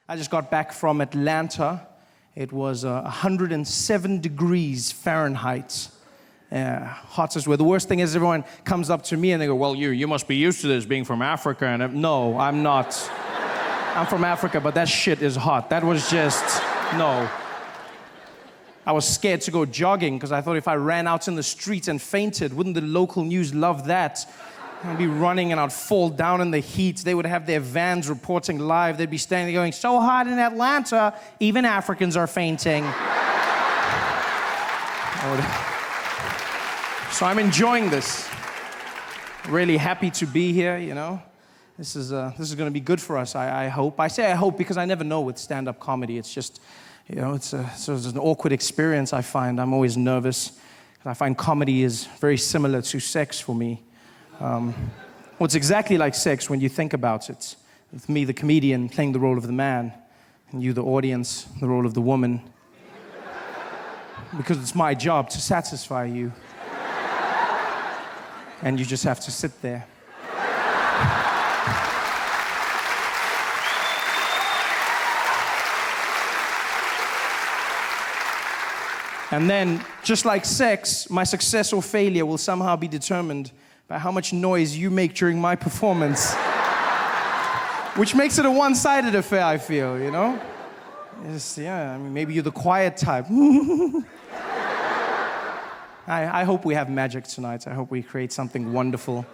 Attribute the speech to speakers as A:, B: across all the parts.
A: I just got back from Atlanta. It was 107 degrees Fahrenheit. Hottest weather. The worst thing is everyone comes up to me and they go, well, you must be used to this being from Africa. And no, I'm not. I'm from Africa, but that shit is hot. That was just, no. I was scared to go jogging because I thought if I ran out in the streets and fainted, wouldn't the local news love that? I'd be running and I'd fall down in the heat. They would have their vans reporting live. They'd be standing there going, so hot in Atlanta, even Africans are fainting. So I'm enjoying this. Really happy to be here, you know. This is going to be good for us, I hope. I say I hope because I never know with stand-up comedy. It's just, you know, it's an awkward experience I find. I'm always nervous. I find comedy is very similar to sex for me. Well, it's exactly like sex when you think about it. With me, the comedian, playing the role of the man, and you, the audience, the role of the woman. Because it's my job to satisfy you. And you just have to sit there. And then, just like sex, my success or failure will somehow be determined by how much noise you make during my performance. Which makes it a one-sided affair, I feel, you know? I mean, maybe you're the quiet type. I hope we have magic tonight. I hope we create something wonderful.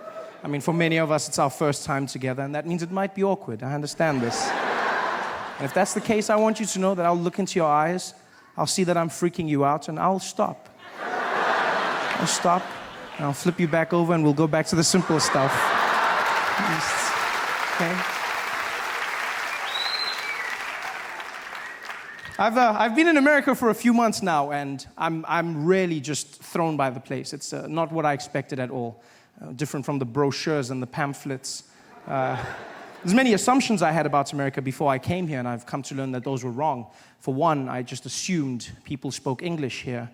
A: I mean, for many of us, it's our first time together, and that means it might be awkward. I understand this. And if that's the case, I want you to know that I'll look into your eyes, I'll see that I'm freaking you out, and I'll stop. I'll stop, and I'll flip you back over, and we'll go back to the simple stuff. Okay? I've been in America for a few months now, and I'm really just thrown by the place. It's not what I expected at all. Different from the brochures and the pamphlets. There's many assumptions I had about America before I came here, and I've come to learn that those were wrong. For one, I just assumed people spoke English here.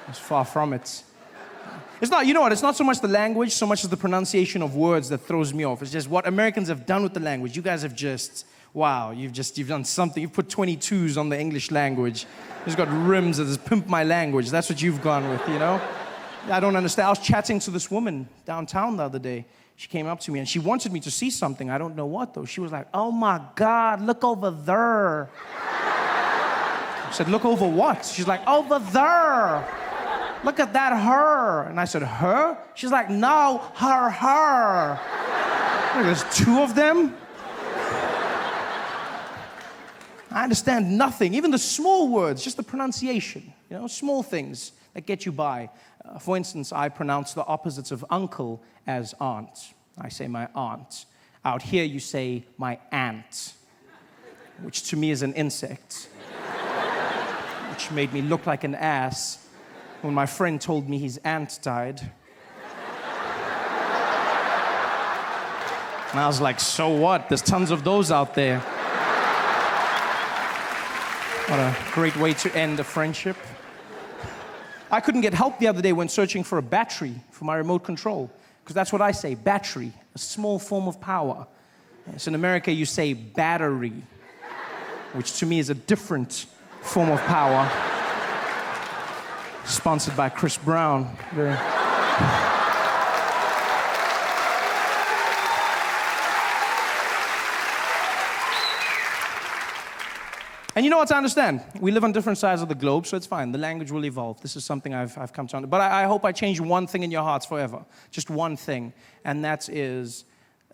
A: It's far from it. It's not, you know what, it's not so much the language, so much as the pronunciation of words that throws me off. It's just what Americans have done with the language. You guys have just, wow, you've done something. You've put 22s on the English language. You've got rims that says, pimp my language. That's what you've gone with, you know? I don't understand. I was chatting to this woman downtown the other day. She came up to me and she wanted me to see something. I don't know what, though. She was like, oh my God, look over there. I said, look over what? She's like, over there. Look at that her. And I said, her? She's like, no, her. Like, there's two of them? I understand nothing, even the small words, just the pronunciation, you know, small things that get you by. For instance, I pronounce the opposites of uncle as aunt. I say my aunt. Out here, you say my aunt, which to me is an insect, which made me look like an ass when my friend told me his aunt died. And I was like, so what? There's tons of those out there. What a great way to end a friendship. I couldn't get help the other day when searching for a battery for my remote control, because that's what I say, battery, a small form of power. So in America, you say battery, which to me is a different form of power. Sponsored by Chris Brown. And you know what, I understand. We live on different sides of the globe, so it's fine. The language will evolve. This is something I've come to understand. But I hope I change one thing in your hearts forever. Just one thing. And that is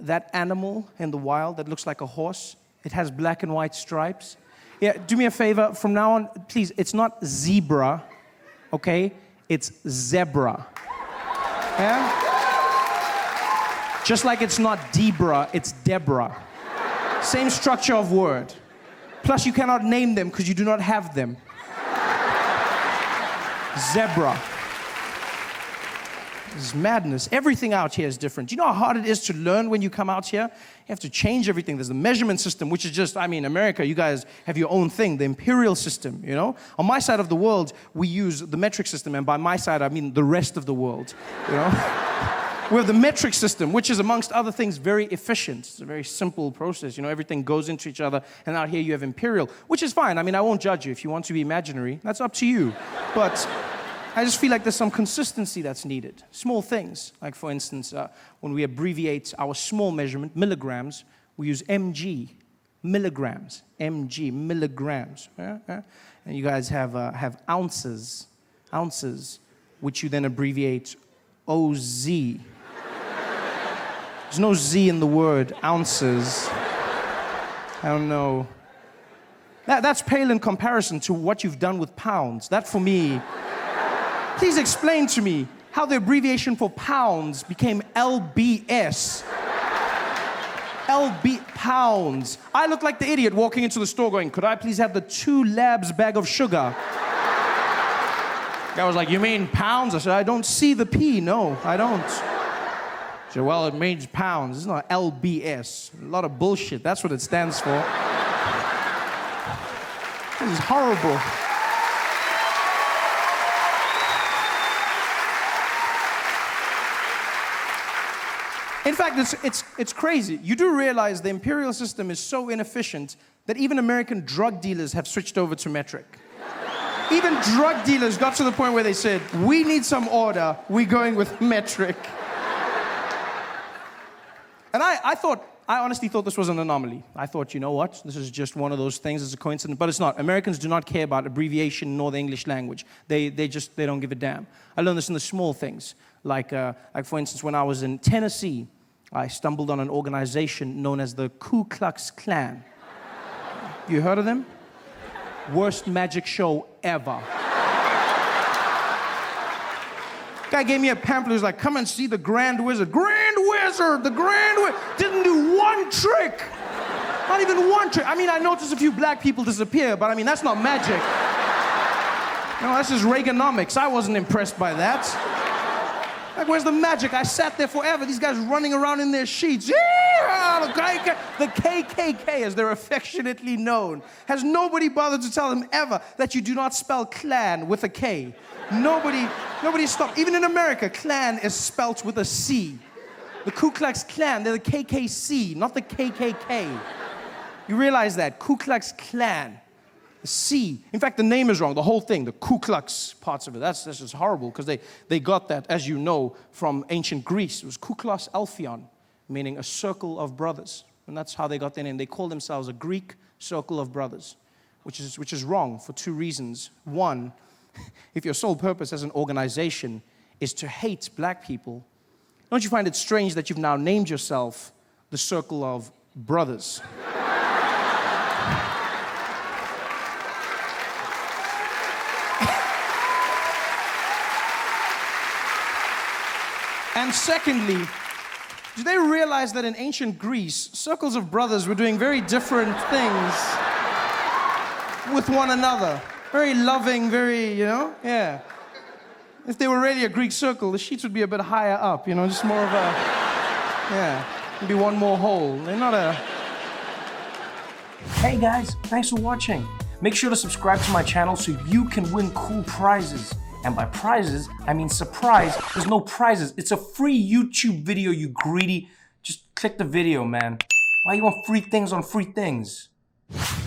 A: that animal in the wild that looks like a horse. It has black and white stripes. Yeah, do me a favor. From now on, please, it's not zebra, okay? It's zebra. Yeah? Just like it's not Debra, it's Deborah. Same structure of word. Plus, you cannot name them because you do not have them. Zebra. This is madness. Everything out here is different. Do you know how hard it is to learn when you come out here? You have to change everything. There's the measurement system, which is just, I mean, America, you guys have your own thing, the imperial system, you know? On my side of the world, we use the metric system, and by my side, I mean the rest of the world, you know? We have the metric system, which is, amongst other things, very efficient. It's a very simple process. You know, everything goes into each other. And out here you have imperial, which is fine. I mean, I won't judge you. If you want to be imaginary, that's up to you. But I just feel like there's some consistency that's needed. Small things. Like, for instance, when we abbreviate our small measurement, milligrams, we use mg, milligrams. Mg, milligrams. Yeah? Yeah? And you guys have ounces, which you then abbreviate OZ. There's no Z in the word, ounces. I don't know. That's pale in comparison to what you've done with pounds. That, for me, please explain to me how the abbreviation for pounds became LBS. Pounds. I look like the idiot walking into the store going, could I please have the 2 labs bag of sugar? Guy was like, you mean pounds? I said, I don't see the P. No, I don't. He said, well, it means pounds. It's not LBS. A lot of bullshit. That's what it stands for. This is horrible. In fact, it's crazy. You do realize the imperial system is so inefficient that even American drug dealers have switched over to metric. Even drug dealers got to the point where they said, we need some order, we're going with metric. And I honestly thought this was an anomaly. I thought, you know what, this is just one of those things, it's a coincidence, but it's not. Americans do not care about abbreviation nor the English language. They don't give a damn. I learned this in the small things. Like for instance, when I was in Tennessee, I stumbled on an organization known as the Ku Klux Klan. You heard of them? Worst magic show ever. Guy gave me a pamphlet. He was like, come and see the Grand Wizard. Grand Wizard, the Grand Wizard. Didn't do one trick. Not even one trick. I mean, I noticed a few black people disappear, but I mean, that's not magic. No, that's just Reaganomics. I wasn't impressed by that. Like, where's the magic? I sat there forever. These guys running around in their sheets. Yeah, the KKK, as they're affectionately known. Has nobody bothered to tell them ever that you do not spell clan with a K? Nobody stopped. Even in America, clan is spelt with a C. The Ku Klux Klan, they're the KKC, not the KKK. You realize that? Ku Klux Klan. The C. In fact, the name is wrong. The whole thing, the Ku Klux parts of it. That's just horrible because they got that, as you know, from ancient Greece. It was Kuklos Alphion, meaning a circle of brothers. And that's how they got their name. They call themselves a Greek circle of brothers, which is wrong for 2 reasons. One, if your sole purpose as an organization is to hate black people, don't you find it strange that you've now named yourself the Circle of Brothers? And secondly, do they realize that in ancient Greece, circles of brothers were doing very different things with one another? Very loving, very, yeah. If they were really a Greek circle, the sheets would be a bit higher up, just more of a, yeah, maybe one more hole. They're not a... Hey guys, thanks for watching. Make sure to subscribe to my channel so you can win cool prizes. And by prizes, I mean surprise. There's no prizes. It's a free YouTube video, you greedy. Just click the video, man. Why you want free things on free things?